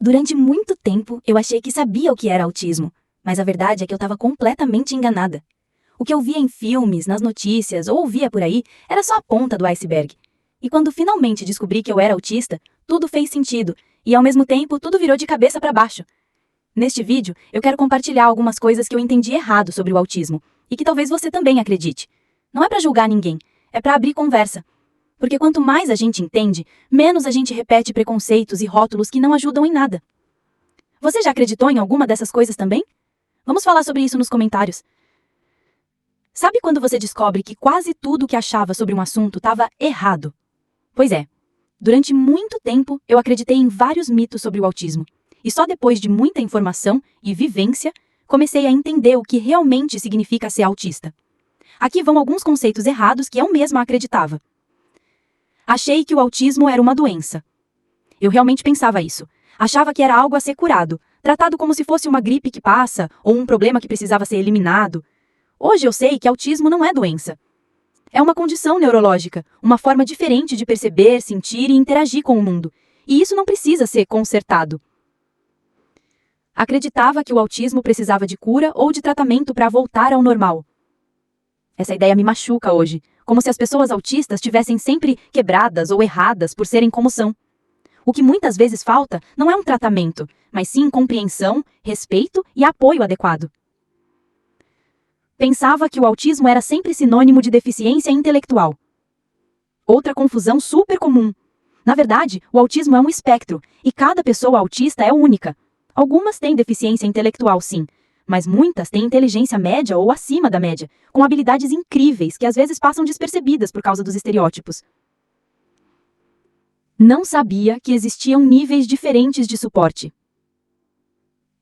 Durante muito tempo, eu achei que sabia o que era autismo, mas a verdade é que eu estava completamente enganada. O que eu via em filmes, nas notícias ou ouvia por aí era só a ponta do iceberg. E quando finalmente descobri que eu era autista, tudo fez sentido e, ao mesmo tempo, tudo virou de cabeça para baixo. Neste vídeo, eu quero compartilhar algumas coisas que eu entendi errado sobre o autismo e que talvez você também acredite. Não é para julgar ninguém, é para abrir conversa. Porque quanto mais a gente entende, menos a gente repete preconceitos e rótulos que não ajudam em nada. Você já acreditou em alguma dessas coisas também? Vamos falar sobre isso nos comentários. Sabe quando você descobre que quase tudo que achava sobre um assunto estava errado? Pois é, durante muito tempo eu acreditei em vários mitos sobre o autismo. E só depois de muita informação e vivência, comecei a entender o que realmente significa ser autista. Aqui vão alguns conceitos errados que eu mesma acreditava. Achei que o autismo era uma doença. Eu realmente pensava isso. Achava que era algo a ser curado, tratado como se fosse uma gripe que passa ou um problema que precisava ser eliminado. Hoje eu sei que autismo não é doença. É uma condição neurológica, uma forma diferente de perceber, sentir e interagir com o mundo. E isso não precisa ser consertado. Acreditava que o autismo precisava de cura ou de tratamento para voltar ao normal. Essa ideia me machuca hoje, como se as pessoas autistas estivessem sempre quebradas ou erradas por serem como são. O que muitas vezes falta não é um tratamento, mas sim compreensão, respeito e apoio adequado. Pensava que o autismo era sempre sinônimo de deficiência intelectual. Outra confusão super comum. Na verdade, o autismo é um espectro, e cada pessoa autista é única. Algumas têm deficiência intelectual, sim, mas muitas têm inteligência média ou acima da média, com habilidades incríveis que às vezes passam despercebidas por causa dos estereótipos. Não sabia que existiam níveis diferentes de suporte.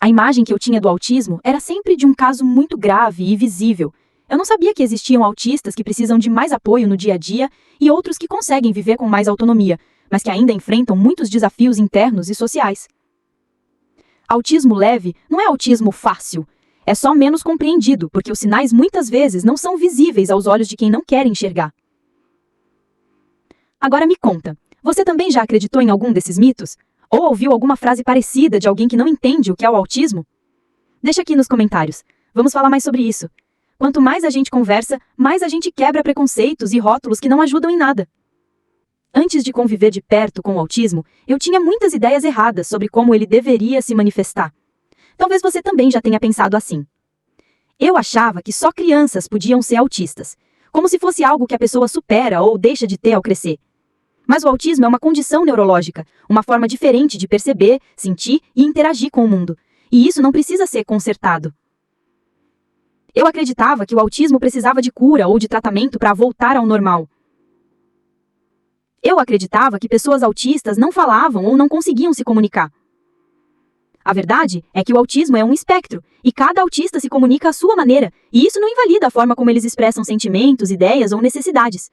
A imagem que eu tinha do autismo era sempre de um caso muito grave e visível. Eu não sabia que existiam autistas que precisam de mais apoio no dia a dia e outros que conseguem viver com mais autonomia, mas que ainda enfrentam muitos desafios internos e sociais. Autismo leve não é autismo fácil. É só menos compreendido, porque os sinais muitas vezes não são visíveis aos olhos de quem não quer enxergar. Agora me conta, você também já acreditou em algum desses mitos? Ou ouviu alguma frase parecida de alguém que não entende o que é o autismo? Deixa aqui nos comentários. Vamos falar mais sobre isso. Quanto mais a gente conversa, mais a gente quebra preconceitos e rótulos que não ajudam em nada. Antes de conviver de perto com o autismo, eu tinha muitas ideias erradas sobre como ele deveria se manifestar. Talvez você também já tenha pensado assim. Eu achava que só crianças podiam ser autistas, como se fosse algo que a pessoa supera ou deixa de ter ao crescer. Mas o autismo é uma condição neurológica, uma forma diferente de perceber, sentir e interagir com o mundo. E isso não precisa ser consertado. Eu acreditava que o autismo precisava de cura ou de tratamento para voltar ao normal. Eu acreditava que pessoas autistas não falavam ou não conseguiam se comunicar. A verdade é que o autismo é um espectro, e cada autista se comunica à sua maneira, e isso não invalida a forma como eles expressam sentimentos, ideias ou necessidades.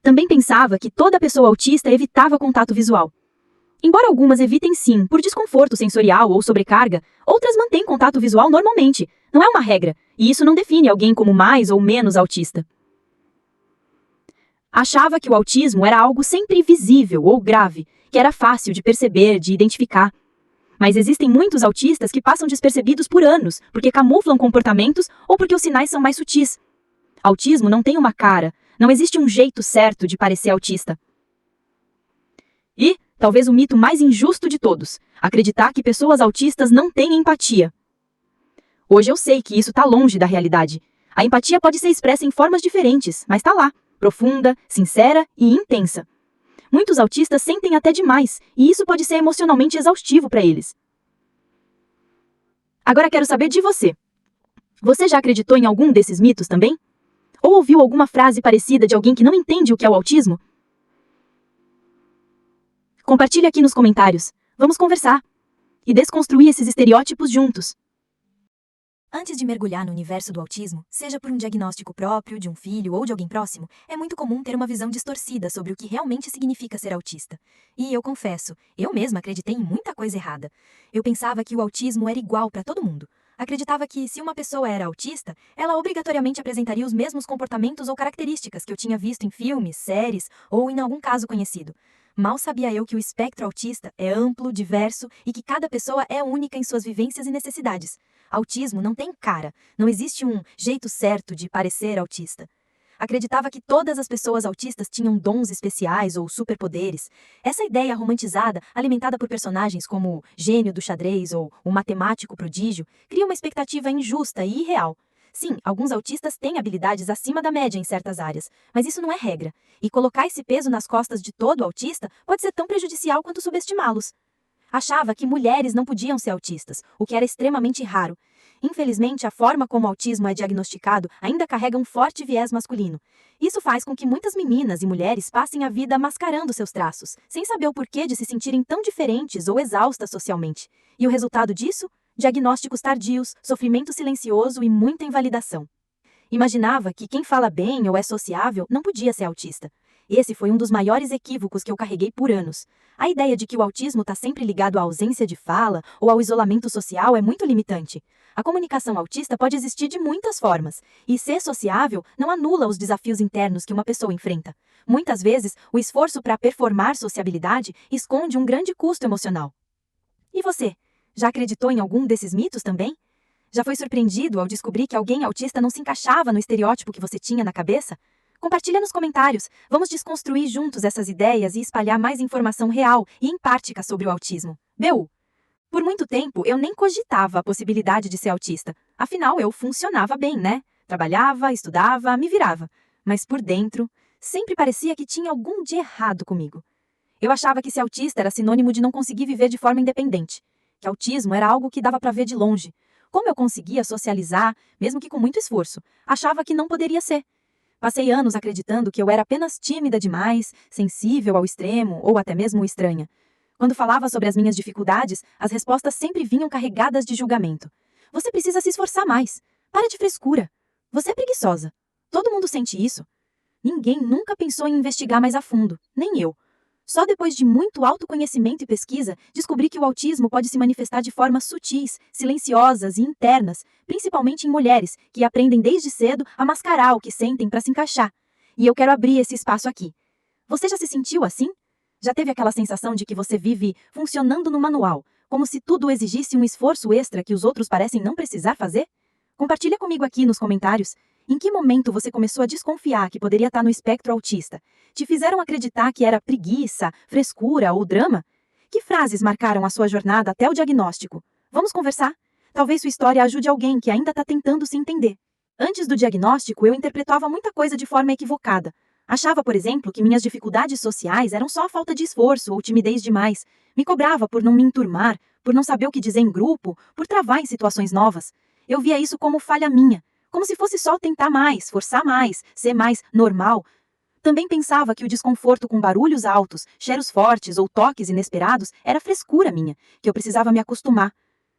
Também pensava que toda pessoa autista evitava contato visual. Embora algumas evitem sim, por desconforto sensorial ou sobrecarga, outras mantêm contato visual normalmente. Não é uma regra, e isso não define alguém como mais ou menos autista. Achava que o autismo era algo sempre visível ou grave, que era fácil de perceber, de identificar. Mas existem muitos autistas que passam despercebidos por anos, porque camuflam comportamentos ou porque os sinais são mais sutis. Autismo não tem uma cara, não existe um jeito certo de parecer autista. E, talvez o mito mais injusto de todos, acreditar que pessoas autistas não têm empatia. Hoje eu sei que isso está longe da realidade. A empatia pode ser expressa em formas diferentes, mas está lá, profunda, sincera e intensa. Muitos autistas sentem até demais, e isso pode ser emocionalmente exaustivo para eles. Agora quero saber de você. Você já acreditou em algum desses mitos também? Ou ouviu alguma frase parecida de alguém que não entende o que é o autismo? Compartilhe aqui nos comentários. Vamos conversar e desconstruir esses estereótipos juntos. Antes de mergulhar no universo do autismo, seja por um diagnóstico próprio, de um filho ou de alguém próximo, é muito comum ter uma visão distorcida sobre o que realmente significa ser autista. E eu confesso, eu mesma acreditei em muita coisa errada. Eu pensava que o autismo era igual para todo mundo. Acreditava que, se uma pessoa era autista, ela obrigatoriamente apresentaria os mesmos comportamentos ou características que eu tinha visto em filmes, séries ou em algum caso conhecido. Mal sabia eu que o espectro autista é amplo, diverso e que cada pessoa é única em suas vivências e necessidades. Autismo não tem cara, não existe um jeito certo de parecer autista. Acreditava que todas as pessoas autistas tinham dons especiais ou superpoderes. Essa ideia romantizada, alimentada por personagens como o gênio do xadrez ou o matemático prodígio, cria uma expectativa injusta e irreal. Sim, alguns autistas têm habilidades acima da média em certas áreas, mas isso não é regra. E colocar esse peso nas costas de todo autista pode ser tão prejudicial quanto subestimá-los. Achava que mulheres não podiam ser autistas, o que era extremamente raro. Infelizmente, a forma como o autismo é diagnosticado ainda carrega um forte viés masculino. Isso faz com que muitas meninas e mulheres passem a vida mascarando seus traços, sem saber o porquê de se sentirem tão diferentes ou exaustas socialmente. E o resultado disso? Diagnósticos tardios, sofrimento silencioso e muita invalidação. Imaginava que quem fala bem ou é sociável não podia ser autista. Esse foi um dos maiores equívocos que eu carreguei por anos. A ideia de que o autismo está sempre ligado à ausência de fala ou ao isolamento social é muito limitante. A comunicação autista pode existir de muitas formas, e ser sociável não anula os desafios internos que uma pessoa enfrenta. Muitas vezes, o esforço para performar sociabilidade esconde um grande custo emocional. E você? Já acreditou em algum desses mitos também? Já foi surpreendido ao descobrir que alguém autista não se encaixava no estereótipo que você tinha na cabeça? Compartilha nos comentários. Vamos desconstruir juntos essas ideias e espalhar mais informação real e empática sobre o autismo. BU. Por muito tempo, eu nem cogitava a possibilidade de ser autista. Afinal, eu funcionava bem, né? Trabalhava, estudava, me virava. Mas por dentro, sempre parecia que tinha algum de errado comigo. Eu achava que ser autista era sinônimo de não conseguir viver de forma independente. Que autismo era algo que dava para ver de longe. Como eu conseguia socializar, mesmo que com muito esforço, achava que não poderia ser. Passei anos acreditando que eu era apenas tímida demais, sensível ao extremo ou até mesmo estranha. Quando falava sobre as minhas dificuldades, as respostas sempre vinham carregadas de julgamento. Você precisa se esforçar mais. Para de frescura. Você é preguiçosa. Todo mundo sente isso. Ninguém nunca pensou em investigar mais a fundo, nem eu. Só depois de muito autoconhecimento e pesquisa, descobri que o autismo pode se manifestar de formas sutis, silenciosas e internas, principalmente em mulheres, que aprendem desde cedo a mascarar o que sentem para se encaixar. E eu quero abrir esse espaço aqui. Você já se sentiu assim? Já teve aquela sensação de que você vive funcionando no manual, como se tudo exigisse um esforço extra que os outros parecem não precisar fazer? Compartilha comigo aqui nos comentários. Em que momento você começou a desconfiar que poderia estar no espectro autista? Te fizeram acreditar que era preguiça, frescura ou drama? Que frases marcaram a sua jornada até o diagnóstico? Vamos conversar? Talvez sua história ajude alguém que ainda está tentando se entender. Antes do diagnóstico, eu interpretava muita coisa de forma equivocada. Achava, por exemplo, que minhas dificuldades sociais eram só falta de esforço ou timidez demais. Me cobrava por não me enturmar, por não saber o que dizer em grupo, por travar em situações novas. Eu via isso como falha minha. Como se fosse só tentar mais, forçar mais, ser mais normal. Também pensava que o desconforto com barulhos altos, cheiros fortes ou toques inesperados era frescura minha, que eu precisava me acostumar.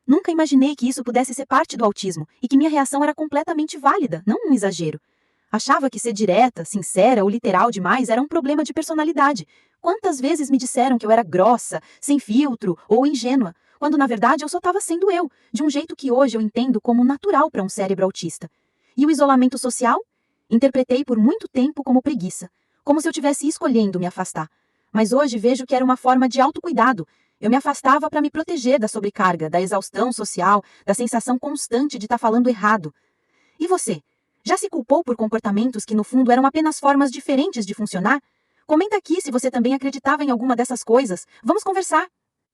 Nunca imaginei que isso pudesse ser parte do autismo e que minha reação era completamente válida, não um exagero. Achava que ser direta, sincera ou literal demais era um problema de personalidade. Quantas vezes me disseram que eu era grossa, sem filtro ou ingênua, quando na verdade eu só estava sendo eu, de um jeito que hoje eu entendo como natural para um cérebro autista. E o isolamento social? Interpretei por muito tempo como preguiça, como se eu estivesse escolhendo me afastar. Mas hoje vejo que era uma forma de autocuidado. Eu me afastava para me proteger da sobrecarga, da exaustão social, da sensação constante de estar falando errado. E você? Já se culpou por comportamentos que no fundo eram apenas formas diferentes de funcionar? Comenta aqui se você também acreditava em alguma dessas coisas. Vamos conversar!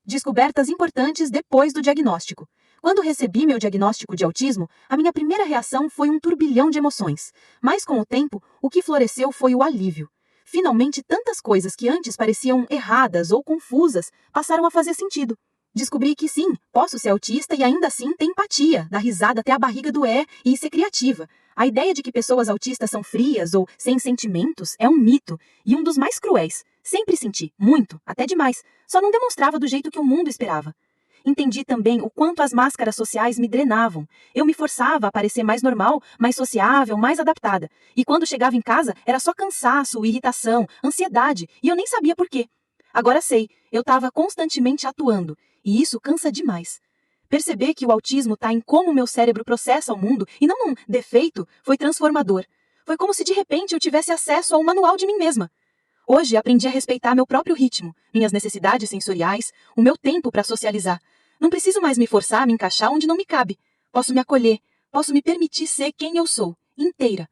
Descobertas importantes depois do diagnóstico. Quando recebi meu diagnóstico de autismo, a minha primeira reação foi um turbilhão de emoções. Mas com o tempo, o que floresceu foi o alívio. Finalmente, tantas coisas que antes pareciam erradas ou confusas passaram a fazer sentido. Descobri que sim, posso ser autista e ainda assim ter empatia, dar risada até a barriga doer e ser criativa. A ideia de que pessoas autistas são frias ou sem sentimentos é um mito e um dos mais cruéis. Sempre senti, muito, até demais, só não demonstrava do jeito que o mundo esperava. Entendi também o quanto as máscaras sociais me drenavam. Eu me forçava a parecer mais normal, mais sociável, mais adaptada. E quando chegava em casa, era só cansaço, irritação, ansiedade, e eu nem sabia por quê. Agora sei, eu estava constantemente atuando, e isso cansa demais. Perceber que o autismo está em como meu cérebro processa o mundo, e não num defeito, foi transformador. Foi como se de repente eu tivesse acesso ao manual de mim mesma. Hoje aprendi a respeitar meu próprio ritmo, minhas necessidades sensoriais, o meu tempo para socializar. Não preciso mais me forçar a me encaixar onde não me cabe. Posso me acolher, posso me permitir ser quem eu sou, inteira.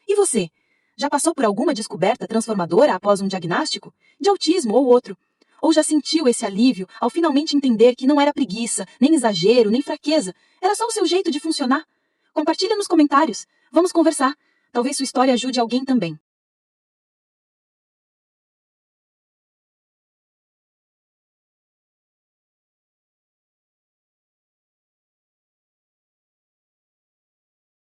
E você? Já passou por alguma descoberta transformadora após um diagnóstico? De autismo ou outro? Ou já sentiu esse alívio ao finalmente entender que não era preguiça, nem exagero, nem fraqueza? Era só o seu jeito de funcionar? Compartilha nos comentários. Vamos conversar. Talvez sua história ajude alguém também.